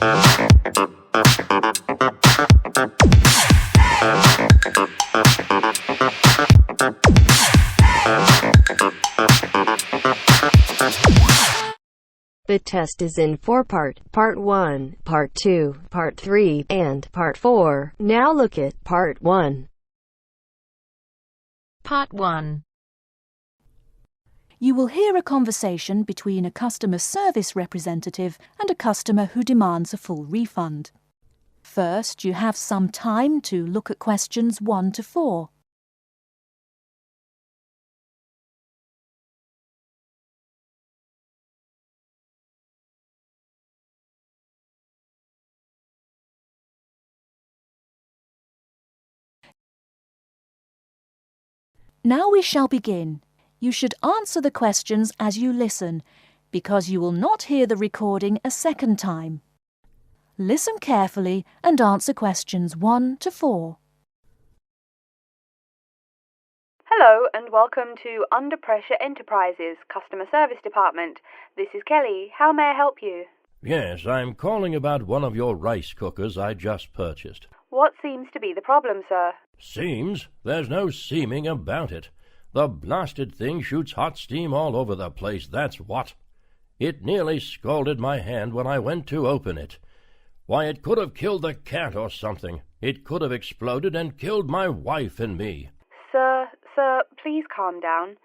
The test is in 4-part, Part 1, Part 2, Part 3, and Part 4. Now look at Part 1. Part 1. You will hear a conversation between a customer service representative and a customer who demands a full refund. First, you have some time to look at questions 1 to 4. Now we shall begin. You should answer the questions as you listen, because you will not hear the recording a second time. Listen carefully and answer questions 1 to 4. Hello and welcome to Under Pressure Enterprises Customer Service Department. This is Kelly. How may I help you? Yes, I'm calling about one of your rice cookers I just purchased. What seems to be the problem, sir? Seems? There's no seeming about it. The blasted thing shoots hot steam all over the place, that's what. It nearly scalded my hand when I went to open it. Why, it could have killed the cat or something. It could have exploded and killed my wife and me. Sir, please calm down.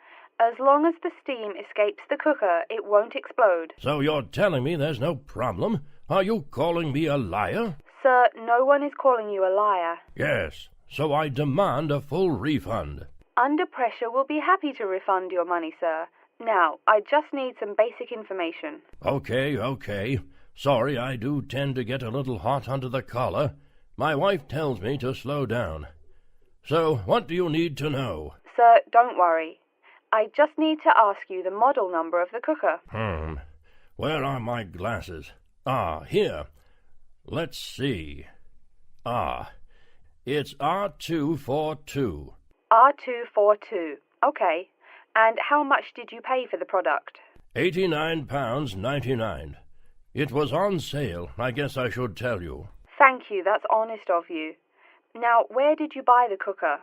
As long as the steam escapes the cooker, it won't explode. So you're telling me there's no problem? Are you calling me a liar? Sir, no one is calling you a liar. Yes, so I demand a full refund. Under Pressure will be happy to refund your money, sir. Now, I just need some basic information. Okay. Sorry, I do tend to get a little hot under the collar. My wife tells me to slow down. So, what do you need to know? Sir, don't worry. I just need to ask you the model number of the cooker. Where are my glasses? Here. Let's see. It's R242. R242. Okay. And how much did you pay for the product? £89.99. It was on sale, I guess I should tell you. Thank you, that's honest of you. Now, where did you buy the cooker?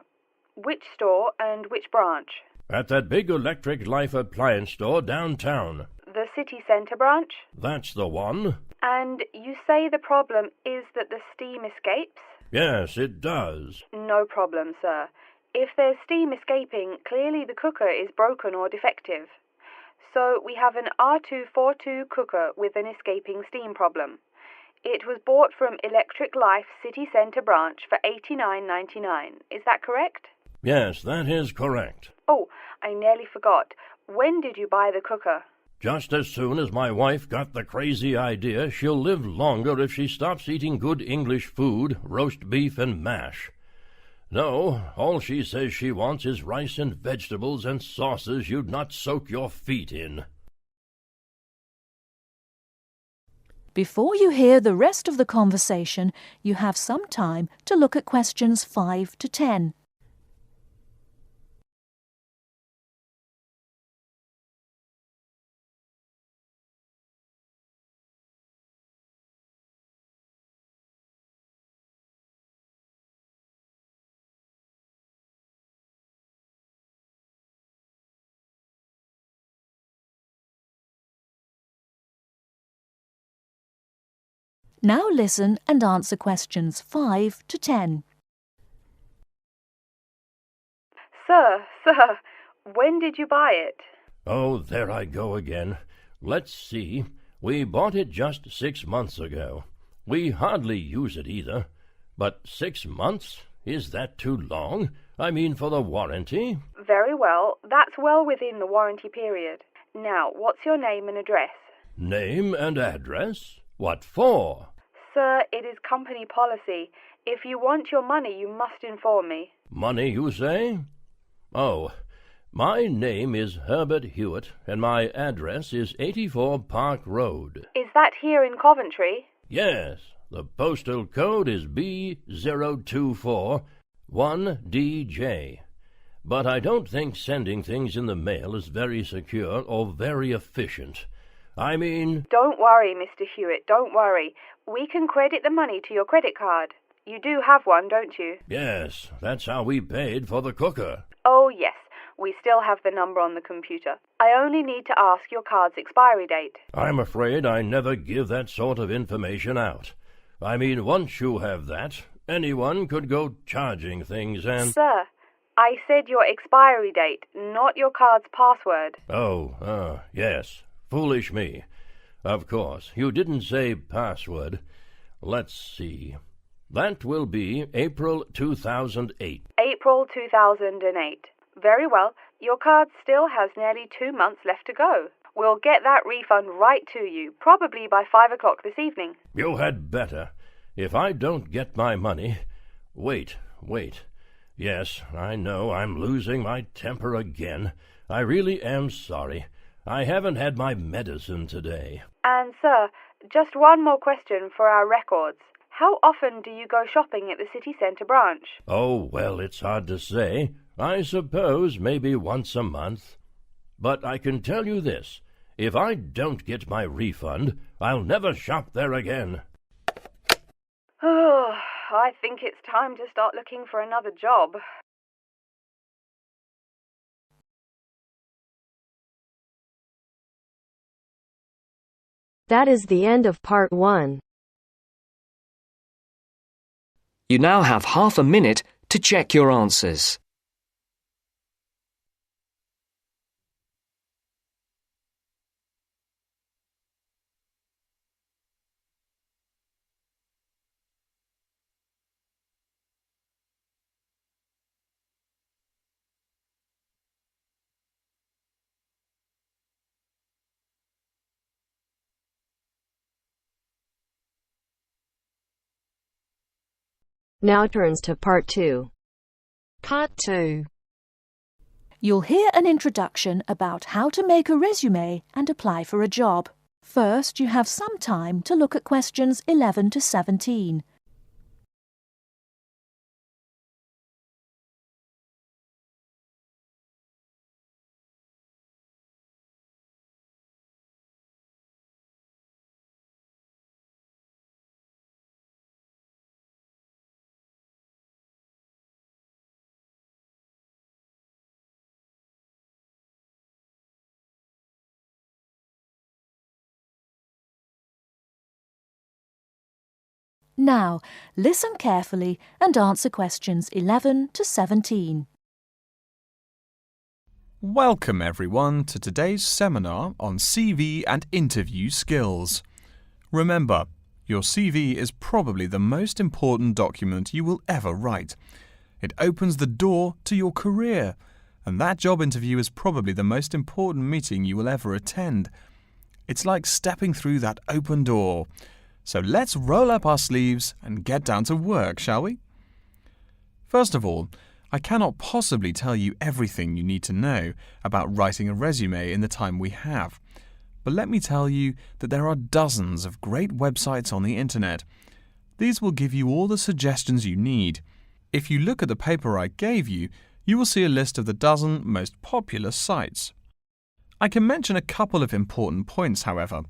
Which store and which branch? At that big Electric Life appliance store downtown. The city centre branch? That's the one. And you say the problem is that the steam escapes? Yes, it does. No problem, sir. If there's steam escaping, clearly the cooker is broken or defective. So we have an R242 cooker with an escaping steam problem. It was bought from Electric Life City Centre branch for $89.99. Is that correct? Yes, that is correct. Oh, I nearly forgot. When did you buy the cooker? Just as soon as my wife got the crazy idea she'll live longer if she stops eating good English food, roast beef and mash. No, all she says she wants is rice and vegetables and sauces you'd not soak your feet in. Before you hear the rest of the conversation, you have some time to look at questions 5 to 10. Now listen and answer questions 5 to 10. Sir, when did you buy it? Oh, there I go again. Let's see. We bought it just 6 months ago. We hardly use it either. But 6 months? Is that too long? I mean, for the warranty? Very well. That's well within the warranty period. Now, what's your name and address? Name and address? What for? Sir, it is company policy. If you want your money, you must inform me. Money, you say? Oh, my name is Herbert Hewitt, and my address is 84 Park Road. Is that here in Coventry? Yes, the postal code is B0241DJ. But I don't think sending things in the mail is very secure or very efficient. I mean... Don't worry, Mr. Hewitt, don't worry. We can credit the money to your credit card. You do have one, don't you? Yes, that's how we paid for the cooker. Oh, yes. We still have the number on the computer. I only need to ask your card's expiry date. I'm afraid I never give that sort of information out. I mean, once you have that, anyone could go charging things and... Sir, I said your expiry date, not your card's password. Oh, yes. Foolish me. Of course, you didn't say password. Let's see. That will be April 2008. April 2008. Very well. Your card still has nearly 2 months left to go. We'll get that refund right to you, probably by 5 o'clock this evening. You had better. If I don't get my money... Wait. Yes, I know I'm losing my temper again. I really am sorry. I haven't had my medicine today. And, sir, just one more question for our records. How often do you go shopping at the city centre branch? Oh, well, it's hard to say. I suppose maybe once a month. But I can tell you this. If I don't get my refund, I'll never shop there again. Oh, I think it's time to start looking for another job. That is the end of part 1. You now have half a minute to check your answers. Now turns to part 2. Part 2. You'll hear an introduction about how to make a resume and apply for a job. First, you have some time to look at questions 11 to 17. Now, listen carefully and answer questions 11 to 17. Welcome everyone to today's seminar on CV and interview skills. Remember, your CV is probably the most important document you will ever write. It opens the door to your career, and that job interview is probably the most important meeting you will ever attend. It's like stepping through that open door. So let's roll up our sleeves and get down to work, shall we? First of all, I cannot possibly tell you everything you need to know about writing a resume in the time we have. But let me tell you that there are dozens of great websites on the internet. These will give you all the suggestions you need. If you look at the paper I gave you, you will see a list of the dozen most popular sites. I can mention a couple of important points, however.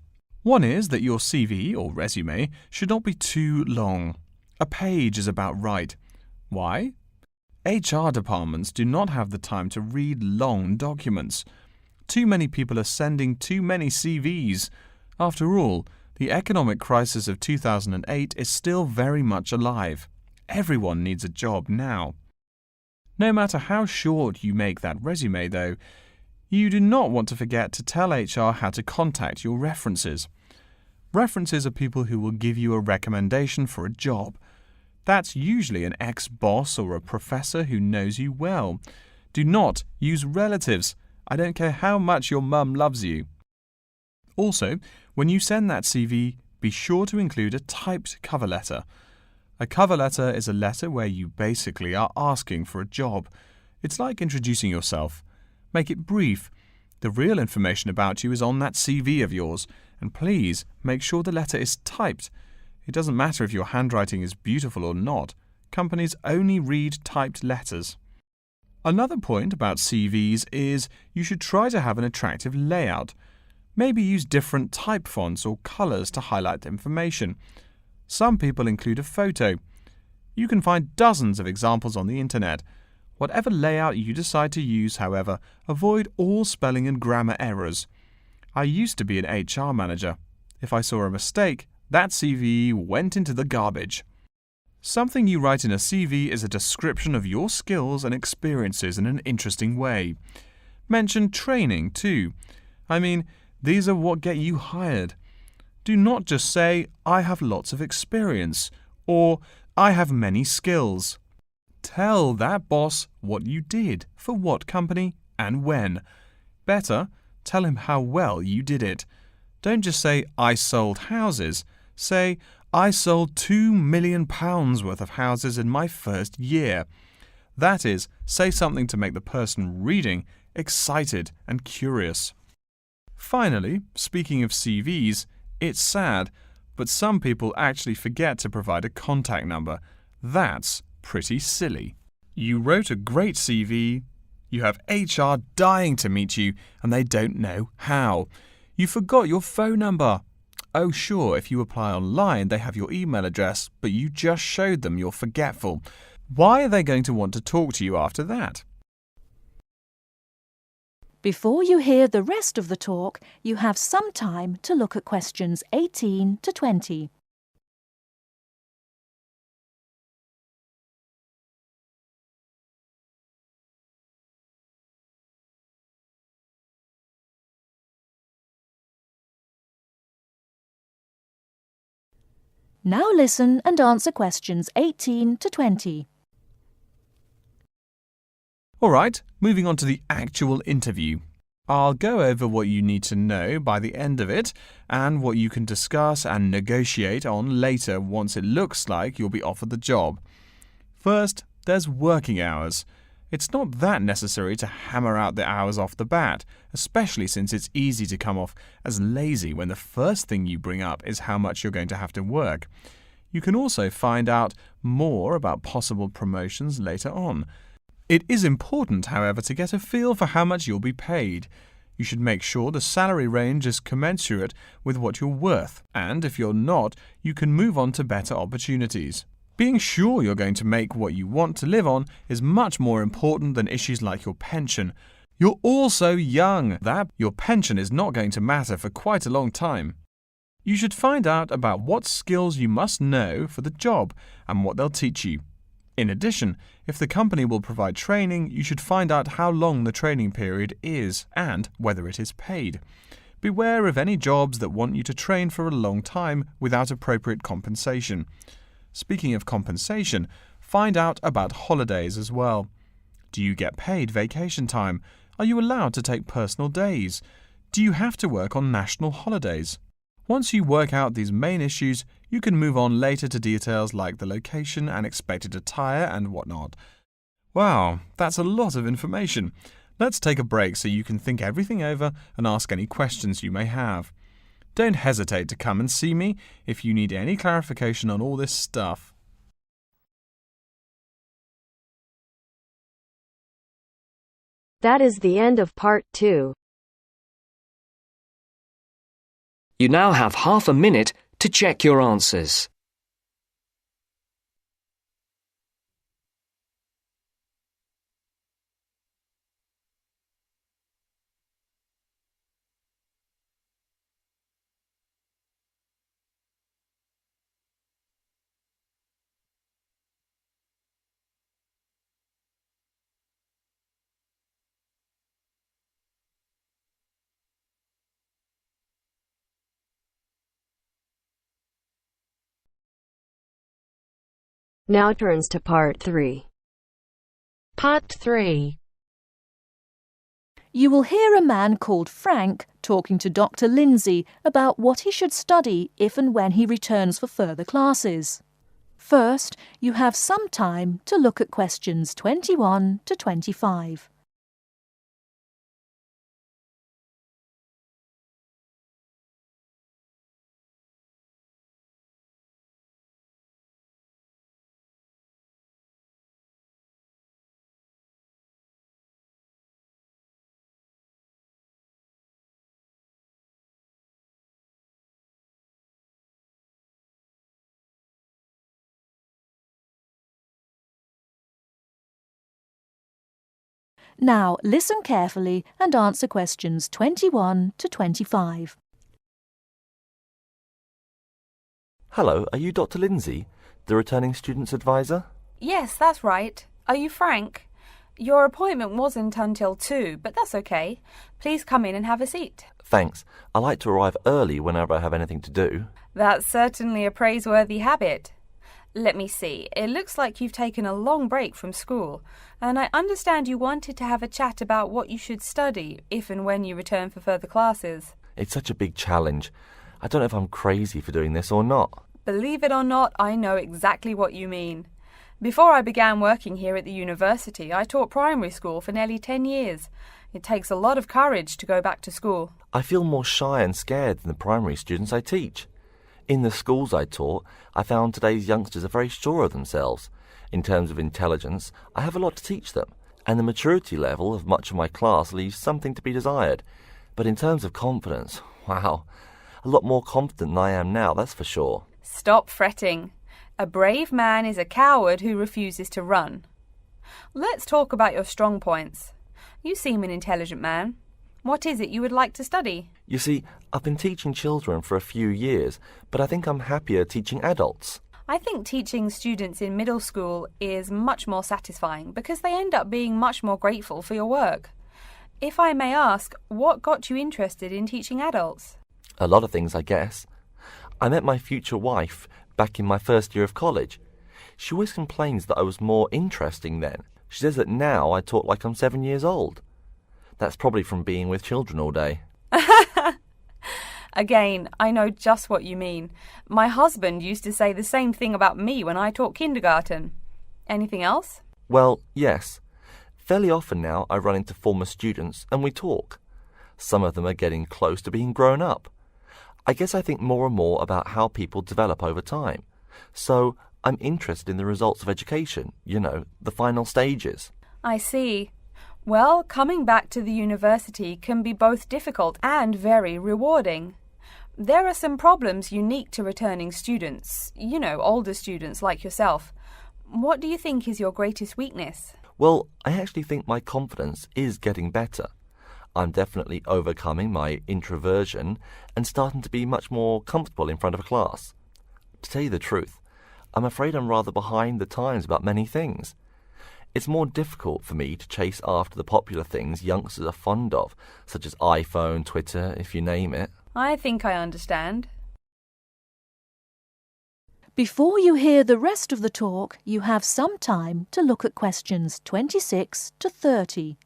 One is that your CV or resume should not be too long. A page is about right. Why? HR departments do not have the time to read long documents. Too many people are sending too many CVs. After all, the economic crisis of 2008 is still very much alive. Everyone needs a job now. No matter how short you make that resume, though, you do not want to forget to tell HR how to contact your references. References are people who will give you a recommendation for a job. That's usually an ex-boss or a professor who knows you well. Do not use relatives. I don't care how much your mum loves you. Also, when you send that CV, be sure to include a typed cover letter. A cover letter is a letter where you basically are asking for a job. It's like introducing yourself. Make it brief. The real information about you is on that CV of yours, and please make sure the letter is typed. It doesn't matter if your handwriting is beautiful or not. Companies only read typed letters. Another point about CVs is you should try to have an attractive layout. Maybe use different type fonts or colors to highlight information. Some people include a photo. You can find dozens of examples on the internet. Whatever layout you decide to use, however, avoid all spelling and grammar errors. I used to be an HR manager. If I saw a mistake, that CV went into the garbage. Something you write in a CV is a description of your skills and experiences in an interesting way. Mention training too. These are what get you hired. Do not just say, I have lots of experience, or I have many skills. Tell that boss what you did, for what company, and when. Better, tell him how well you did it. Don't just say, I sold houses. Say, I sold £2 million worth of houses in my first year. That is, say something to make the person reading excited and curious. Finally, speaking of CVs, it's sad, but some people actually forget to provide a contact number. That's pretty silly. You wrote a great CV, you have HR dying to meet you, and they don't know how. You forgot your phone number. Oh, sure, if you apply online, they have your email address, but you just showed them you're forgetful. Why are they going to want to talk to you after that? Before you hear the rest of the talk, you have some time to look at questions 18 to 20. Now listen and answer questions 18 to 20. Alright, moving on to the actual interview. I'll go over what you need to know by the end of it and what you can discuss and negotiate on later once it looks like you'll be offered the job. First, there's working hours. It's not that necessary to hammer out the hours off the bat, especially since it's easy to come off as lazy when the first thing you bring up is how much you're going to have to work. You can also find out more about possible promotions later on. It is important, however, to get a feel for how much you'll be paid. You should make sure the salary range is commensurate with what you're worth, and if you're not, you can move on to better opportunities. Being sure you're going to make what you want to live on is much more important than issues like your pension. You're all so young that your pension is not going to matter for quite a long time. You should find out about what skills you must know for the job and what they'll teach you. In addition, if the company will provide training, you should find out how long the training period is and whether it is paid. Beware of any jobs that want you to train for a long time without appropriate compensation. Speaking of compensation, find out about holidays as well. Do you get paid vacation time? Are you allowed to take personal days? Do you have to work on national holidays? Once you work out these main issues, you can move on later to details like the location and expected attire and whatnot. Wow, that's a lot of information. Let's take a break so you can think everything over and ask any questions you may have. Don't hesitate to come and see me if you need any clarification on all this stuff. That is the end of part 2. You now have half a minute to check your answers. Now turns to part 3. Part 3. You will hear a man called Frank talking to Dr. Lindsay about what he should study if and when he returns for further classes. First, you have some time to look at questions 21 to 25. Now listen carefully and answer questions 21 to 25. Hello, are you Dr. Lindsay, the returning students advisor? Yes, that's right. Are you Frank? Your appointment wasn't until 2, but that's okay. Please come in and have a seat. Thanks. I like to arrive early whenever I have anything to do. That's certainly a praiseworthy habit. Let me see. It looks like you've taken a long break from school, and I understand you wanted to have a chat about what you should study if and when you return for further classes. It's such a big challenge. I don't know if I'm crazy for doing this or not. Believe it or not, I know exactly what you mean. Before I began working here at the university, I taught primary school for nearly 10 years. It takes a lot of courage to go back to school. I feel more shy and scared than the primary students I teach. In the schools I taught, I found today's youngsters are very sure of themselves. In terms of intelligence, I have a lot to teach them, and the maturity level of much of my class leaves something to be desired. But in terms of confidence, wow, a lot more confident than I am now, that's for sure. Stop fretting. A brave man is a coward who refuses to run. Let's talk about your strong points. You seem an intelligent man. What is it you would like to study? You see, I've been teaching children for a few years, but I think I'm happier teaching adults. I think teaching students in middle school is much more satisfying because they end up being much more grateful for your work. If I may ask, what got you interested in teaching adults? A lot of things, I guess. I met my future wife back in my first year of college. She always complains that I was more interesting then. She says that now I talk like I'm 7 years old. That's probably from being with children all day. Again, I know just what you mean. My husband used to say the same thing about me when I taught kindergarten. Anything else? Well, yes. Fairly often now I run into former students and we talk. Some of them are getting close to being grown up. I guess I think more and more about how people develop over time. So I'm interested in the results of education, the final stages. I see. Well, coming back to the university can be both difficult and very rewarding. There are some problems unique to returning students, older students like yourself. What do you think is your greatest weakness? Well, I actually think my confidence is getting better. I'm definitely overcoming my introversion and starting to be much more comfortable in front of a class. To tell you the truth, I'm afraid I'm rather behind the times about many things. It's more difficult for me to chase after the popular things youngsters are fond of, such as iPhone, Twitter, if you name it. I think I understand. Before you hear the rest of the talk, you have some time to look at questions 26 to 30.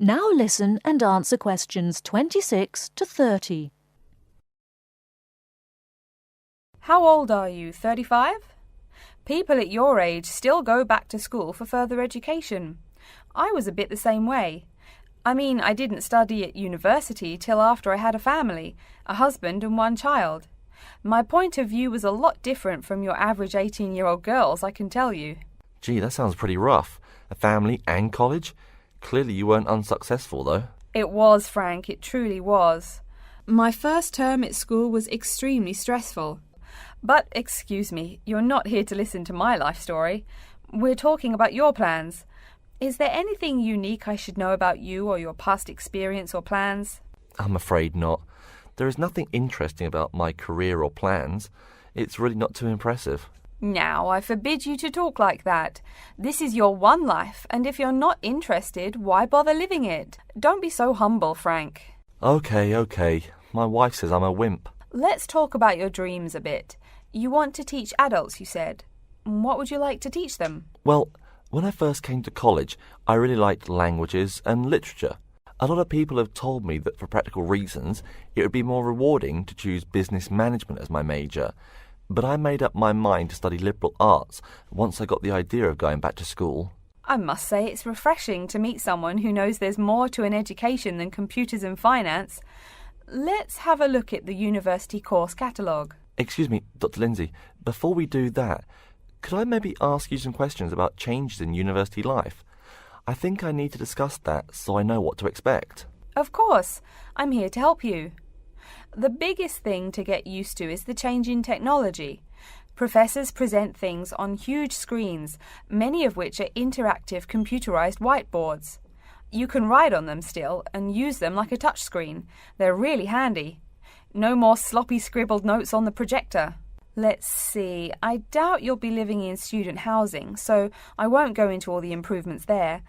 Now listen and answer questions 26 to 30. How old are you, 35? People at your age still go back to school for further education. I was a bit the same way. I mean, I didn't study at university till after I had a family, a husband and one child. My point of view was a lot different from your average 18-year-old girls, I can tell you. Gee, that sounds pretty rough. A family and college? Clearly you weren't unsuccessful, though. It was, Frank, it truly was. My first term at school was extremely stressful. But, excuse me, you're not here to listen to my life story. We're talking about your plans. Is there anything unique I should know about you or your past experience or plans? I'm afraid not. There is nothing interesting about my career or plans. It's really not too impressive. Now, I forbid you to talk like that. This is your one life, and if you're not interested, why bother living it? Don't be so humble, Frank. Okay. My wife says I'm a wimp. Let's talk about your dreams a bit. You want to teach adults, you said. What would you like to teach them? Well, when I first came to college, I really liked languages and literature. A lot of people have told me that for practical reasons, it would be more rewarding to choose business management as my major. But I made up my mind to study liberal arts once I got the idea of going back to school. I must say it's refreshing to meet someone who knows there's more to an education than computers and finance. Let's have a look at the university course catalogue. Excuse me, Dr. Lindsay, before we do that, could I maybe ask you some questions about changes in university life? I think I need to discuss that so I know what to expect. Of course, I'm here to help you. The biggest thing to get used to is the change in technology. Professors present things on huge screens, many of which are interactive computerized whiteboards. You can write on them still and use them like a touchscreen. They're really handy. No more sloppy scribbled notes on the projector. Let's see, I doubt you'll be living in student housing, so I won't go into all the improvements there.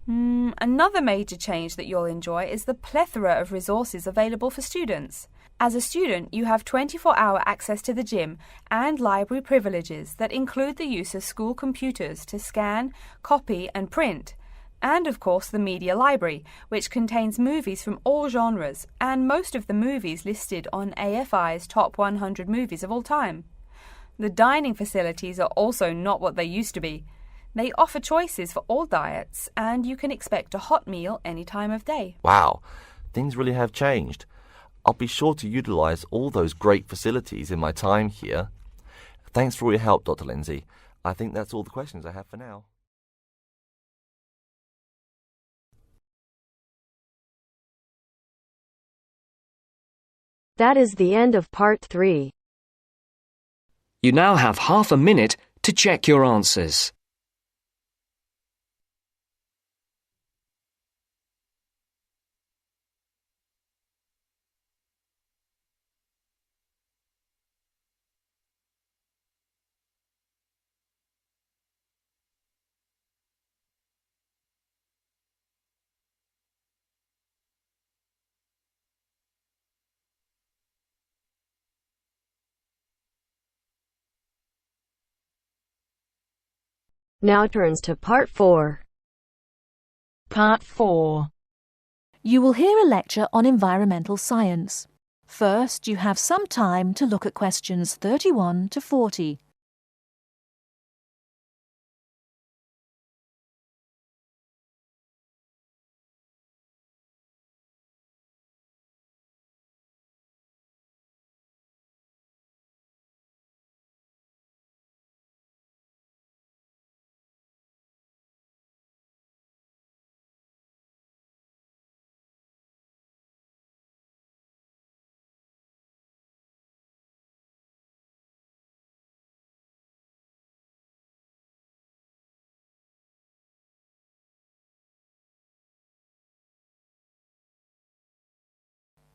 Another major change that you'll enjoy is the plethora of resources available for students. As a student, you have 24-hour access to the gym and library privileges that include the use of school computers to scan, copy and print. And of course the media library, which contains movies from all genres and most of the movies listed on AFI's top 100 movies of all time. The dining facilities are also not what they used to be. They offer choices for all diets and you can expect a hot meal any time of day. Wow, things really have changed. I'll be sure to utilise all those great facilities in my time here. Thanks for all your help, Dr. Lindsay. I think that's all the questions I have for now. That is the end of part 3. You now have half a minute to check your answers. Now turns to part 4. Part 4. You will hear a lecture on environmental science. First, you have some time to look at questions 31 to 40.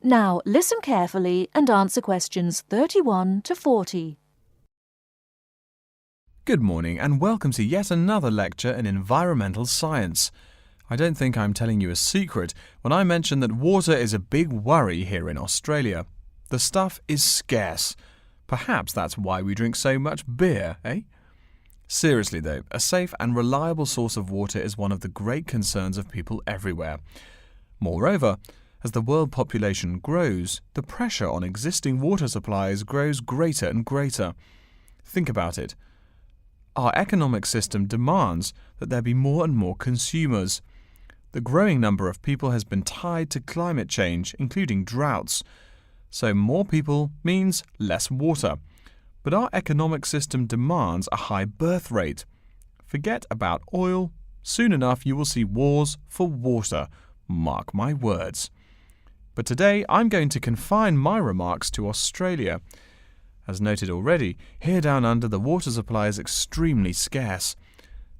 Now, listen carefully and answer questions 31 to 40. Good morning and welcome to yet another lecture in environmental science. I don't think I'm telling you a secret when I mention that water is a big worry here in Australia. The stuff is scarce. Perhaps that's why we drink so much beer, eh? Seriously though, a safe and reliable source of water is one of the great concerns of people everywhere. Moreover, as the world population grows, the pressure on existing water supplies grows greater and greater. Think about it. Our economic system demands that there be more and more consumers. The growing number of people has been tied to climate change, including droughts. So more people means less water. But our economic system demands a high birth rate. Forget about oil. Soon enough you will see wars for water. Mark my words. But today I'm going to confine my remarks to Australia. As noted already, here down under the water supply is extremely scarce.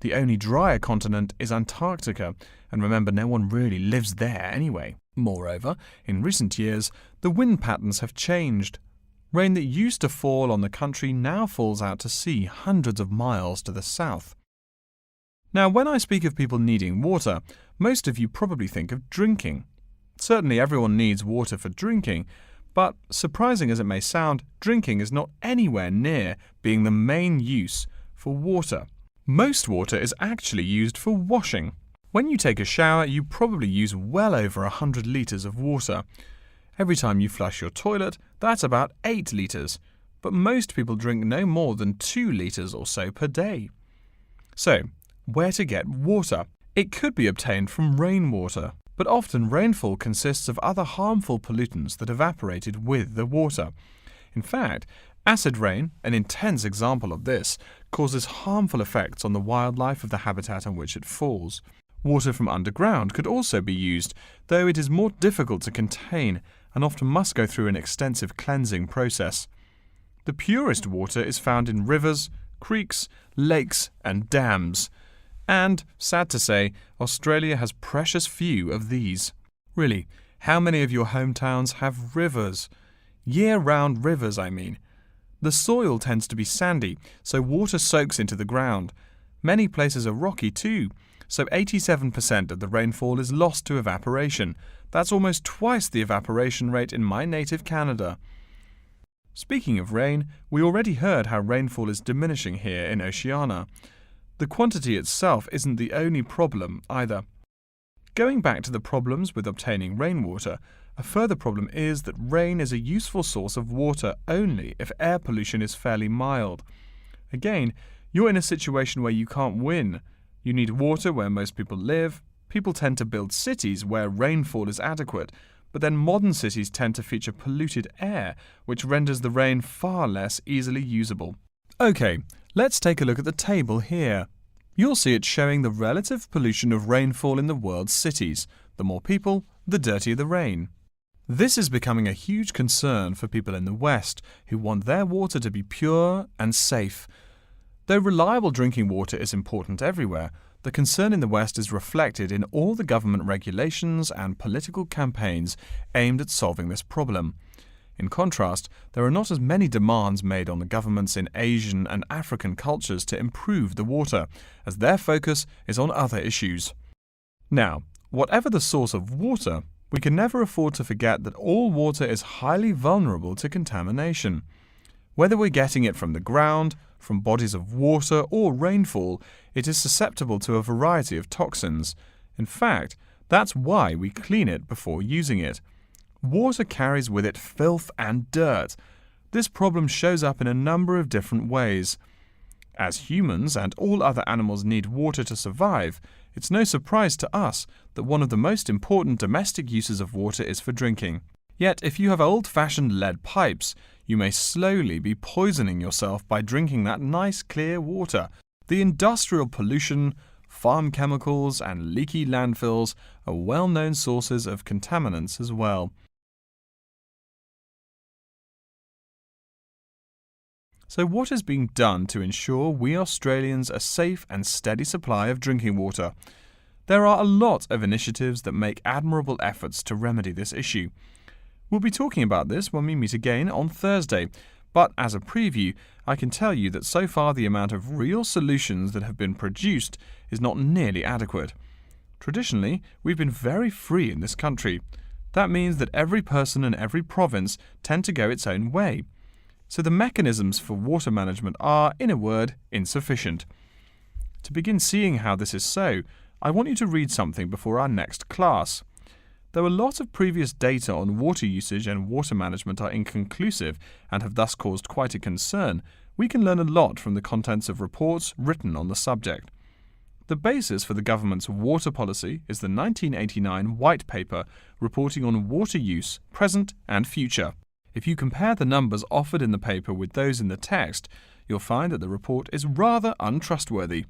The only drier continent is Antarctica, and remember no one really lives there anyway. Moreover, in recent years, the wind patterns have changed. Rain that used to fall on the country now falls out to sea hundreds of miles to the south. Now, when I speak of people needing water, most of you probably think of drinking. Certainly everyone needs water for drinking, but surprising as it may sound, drinking is not anywhere near being the main use for water. Most water is actually used for washing. When you take a shower, you probably use well over 100 litres of water. Every time you flush your toilet, that's about 8 litres, but most people drink no more than 2 litres or so per day. So, where to get water. It could be obtained from rainwater, but often rainfall consists of other harmful pollutants that evaporated with the water. In fact, acid rain, an intense example of this, causes harmful effects on the wildlife of the habitat on which it falls. Water from underground could also be used, though it is more difficult to contain and often must go through an extensive cleansing process. The purest water is found in rivers, creeks, lakes and dams. And, sad to say, Australia has precious few of these. Really, how many of your hometowns have rivers? Year-round rivers, I mean. The soil tends to be sandy, so water soaks into the ground. Many places are rocky too, so 87% of the rainfall is lost to evaporation. That's almost twice the evaporation rate in my native Canada. Speaking of rain, we already heard how rainfall is diminishing here in Oceania. The quantity itself isn't the only problem either. Going back to the problems with obtaining rainwater, a further problem is that rain is a useful source of water only if air pollution is fairly mild. Again, you're in a situation where you can't win. You need water where most people live. People tend to build cities where rainfall is adequate, but then modern cities tend to feature polluted air, which renders the rain far less easily usable. Okay, let's take a look at the table here. You'll see it showing the relative pollution of rainfall in the world's cities. The more people, the dirtier the rain. This is becoming a huge concern for people in the West who want their water to be pure and safe. Though reliable drinking water is important everywhere, the concern in the West is reflected in all the government regulations and political campaigns aimed at solving this problem. In contrast, there are not as many demands made on the governments in Asian and African cultures to improve the water, as their focus is on other issues. Now, whatever the source of water, we can never afford to forget that all water is highly vulnerable to contamination. Whether we're getting it from the ground, from bodies of water or rainfall, it is susceptible to a variety of toxins. In fact, that's why we clean it before using it. Water carries with it filth and dirt. This problem shows up in a number of different ways. As humans and all other animals need water to survive, it's no surprise to us that one of the most important domestic uses of water is for drinking. Yet, if you have old-fashioned lead pipes, you may slowly be poisoning yourself by drinking that nice clear water. The industrial pollution, farm chemicals and leaky landfills are well-known sources of contaminants as well. So what is being done to ensure we Australians a safe and steady supply of drinking water? There are a lot of initiatives that make admirable efforts to remedy this issue. We'll be talking about this when we meet again on Thursday, but as a preview, I can tell you that so far the amount of real solutions that have been produced is not nearly adequate. Traditionally, we've been very free in this country. That means that every person and every province tend to go its own way. So the mechanisms for water management are, in a word, insufficient. To begin seeing how this is so, I want you to read something before our next class. Though a lot of previous data on water usage and water management are inconclusive and have thus caused quite a concern, we can learn a lot from the contents of reports written on the subject. The basis for the government's water policy is the 1989 White Paper reporting on water use, present and future. If you compare the numbers offered in the paper with those in the text, you'll find that the report is rather untrustworthy.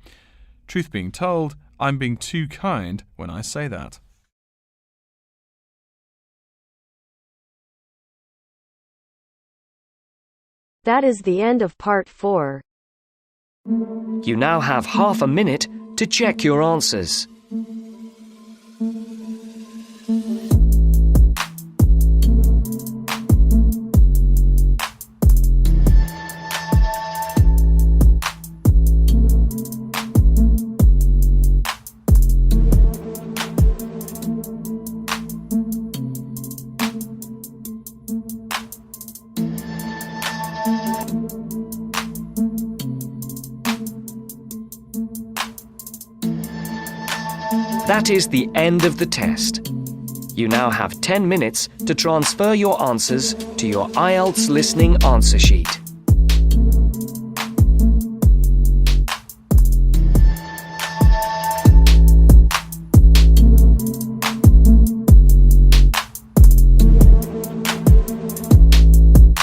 Truth being told, I'm being too kind when I say that. That is the end of part 4. You now have half a minute to check your answers. That is the end of the test. You now have 10 minutes to transfer your answers to your Ielts listening answer sheet.